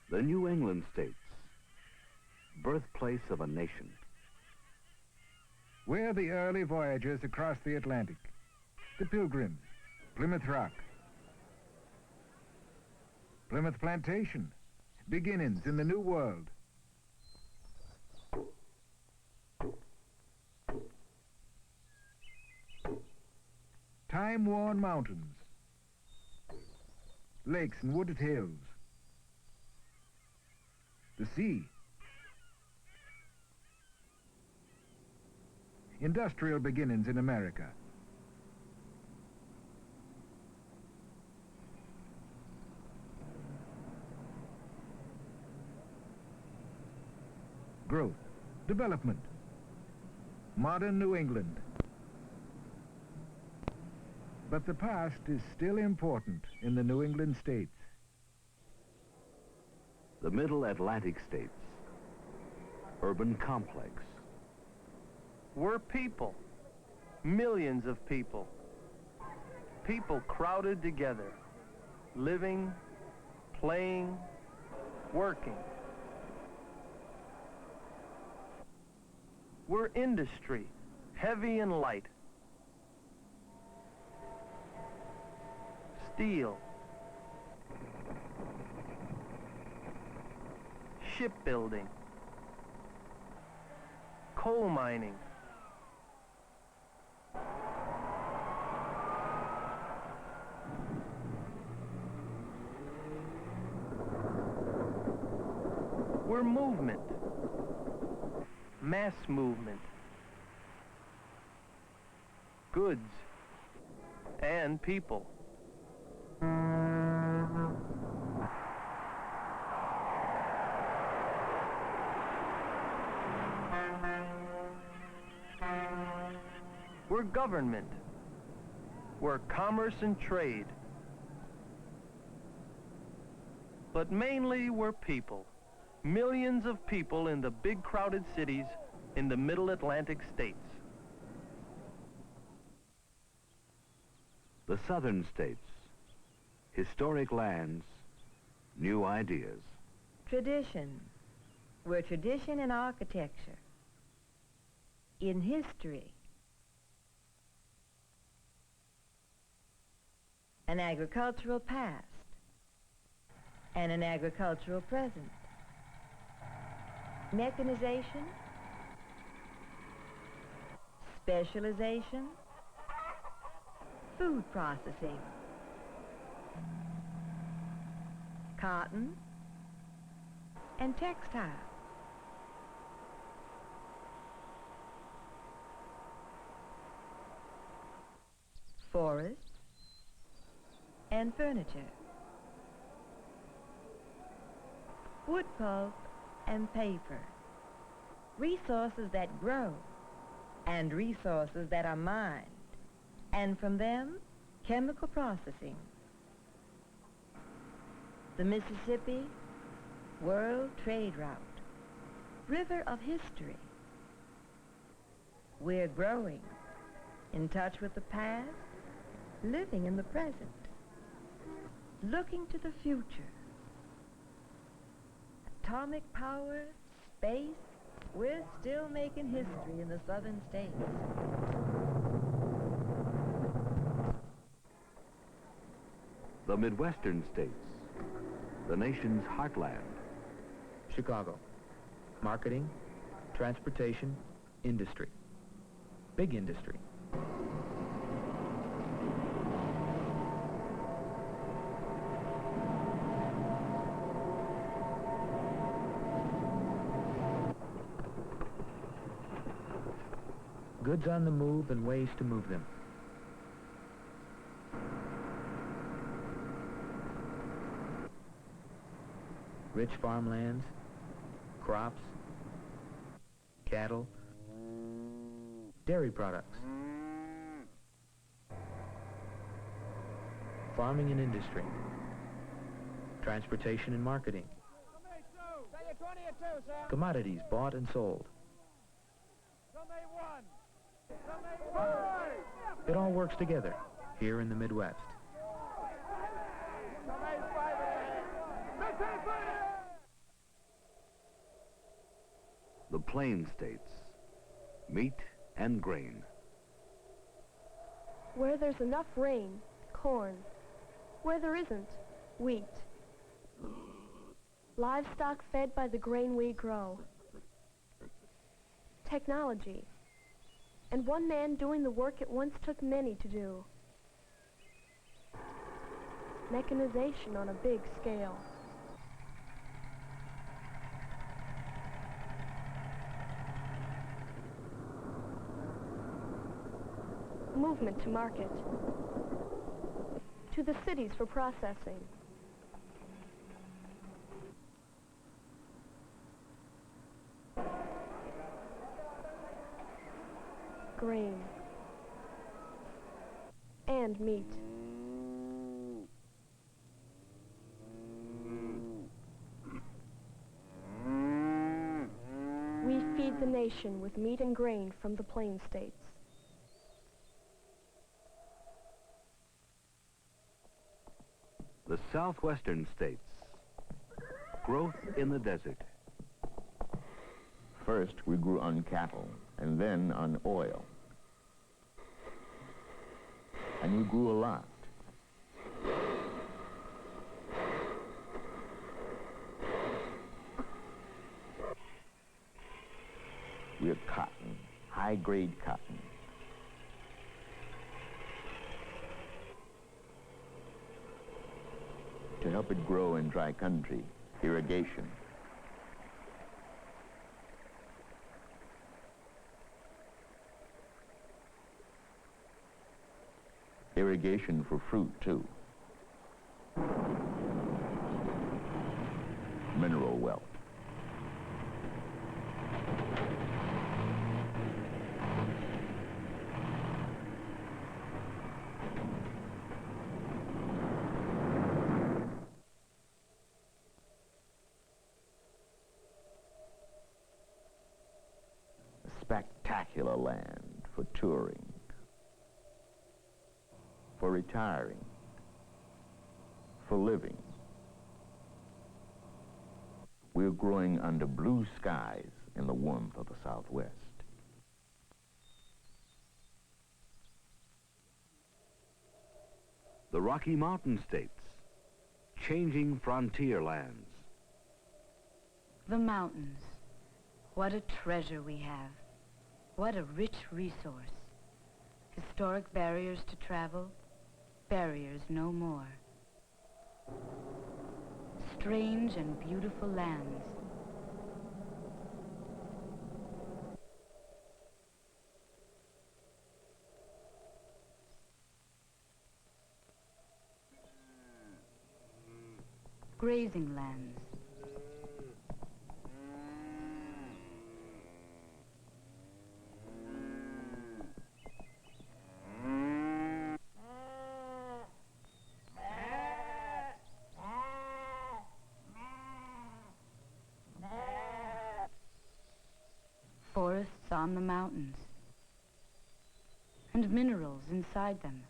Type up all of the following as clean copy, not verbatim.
The New England states, birthplace of a nation. We're the early voyagers across the Atlantic, the Pilgrims, Plymouth Rock, Plymouth Plantation, beginnings in the New World. Time-worn mountains, lakes and wooded hills, the sea, industrial beginnings in America. Growth, development, modern New England. But the past is still important in the New England states. The Middle Atlantic states, urban complex. We're people, millions of people. People crowded together, living, playing, working. We're industry, heavy and light. Steel, shipbuilding, coal mining, we're movement, mass movement, goods and people. We're government. We're commerce and trade. But mainly we're people. Millions of people in the big crowded cities in the Middle Atlantic states. The Southern states, historic lands, new ideas. Tradition. We're tradition in architecture, in history, an agricultural past, and an agricultural present. Mechanization, specialization, food processing, cotton, and textile. Forests and furniture. Wood pulp and paper. Resources that grow and resources that are mined. And from them, chemical processing. The Mississippi, world trade route, river of history. We're growing, in touch with the past, living in the present, looking to the future. Atomic power, space, we're still making history in the southern states. The Midwestern states, the nation's heartland. Chicago. Marketing, transportation, industry. Big industry. Goods on the move and ways to move them. Rich farmlands, crops, cattle, dairy products, farming and industry, transportation and marketing, commodities bought and sold. It all works together here in the Midwest. plain states, meat and grain. Where there's enough rain, corn. Where there isn't, wheat. Livestock fed by the grain we grow. Technology. And one man doing the work it once took many to do. Mechanization on a big scale. Movement to market. To the cities for processing. Grain. And meat. We feed the nation with meat and grain from the plain states. The southwestern states. Growth in the desert. First, we grew on cattle, and then on oil. And we grew a lot. We had cotton, high-grade cotton. To help it grow in dry country, irrigation. Irrigation for fruit, too. Mineral wealth. Spectacular land for touring, for retiring, for living. We're growing under blue skies in the warmth of the Southwest. The Rocky Mountain states. Changing frontier lands. The mountains. What a treasure we have. What a rich resource. Historic barriers to travel, barriers no more. Strange and beautiful lands. Grazing lands. Forests on the mountains, and minerals inside them.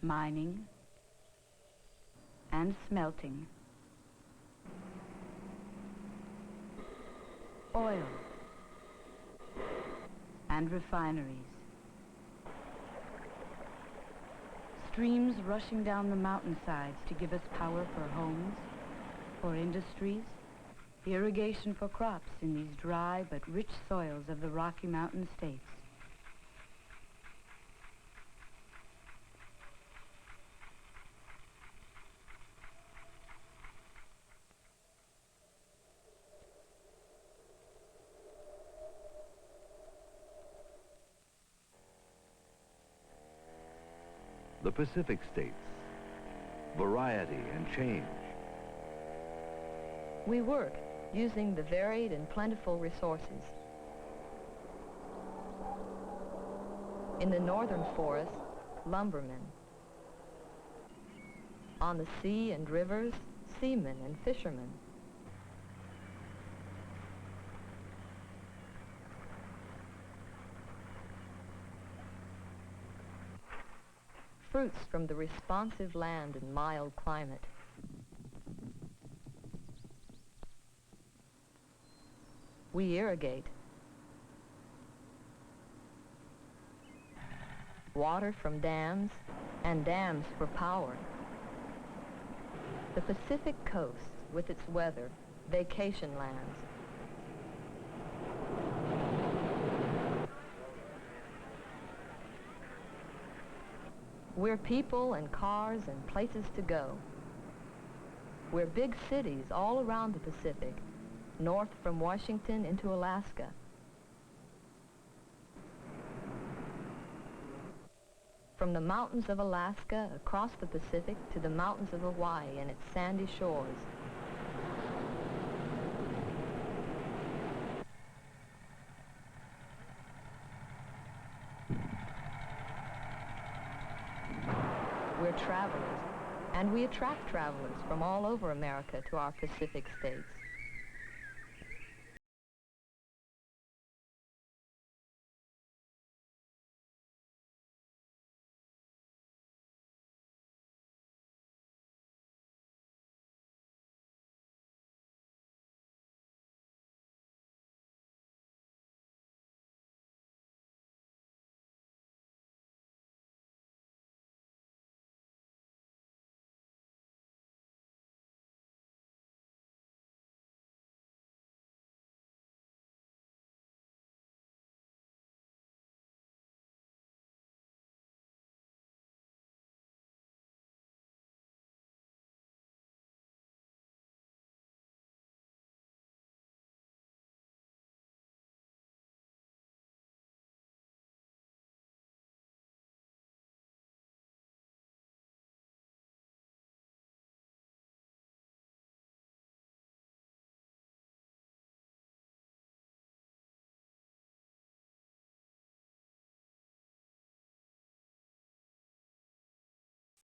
Mining and smelting. Oil and refineries. Streams rushing down the mountainsides to give us power for homes, for industries, irrigation for crops in these dry but rich soils of the Rocky Mountain states. The Pacific states. Variety and change. We work using the varied and plentiful resources. In the northern forests, lumbermen. On the sea and rivers, seamen and fishermen. fruits from the responsive land and mild climate. We irrigate. Water from dams, and dams for power. The Pacific coast, with its weather, vacation lands. We're people and cars and places to go. We're big cities all around the Pacific, north from Washington into Alaska. From the mountains of Alaska across the Pacific to the mountains of Hawaii and its sandy shores. We're travelers, and we attract travelers from all over America to our Pacific states.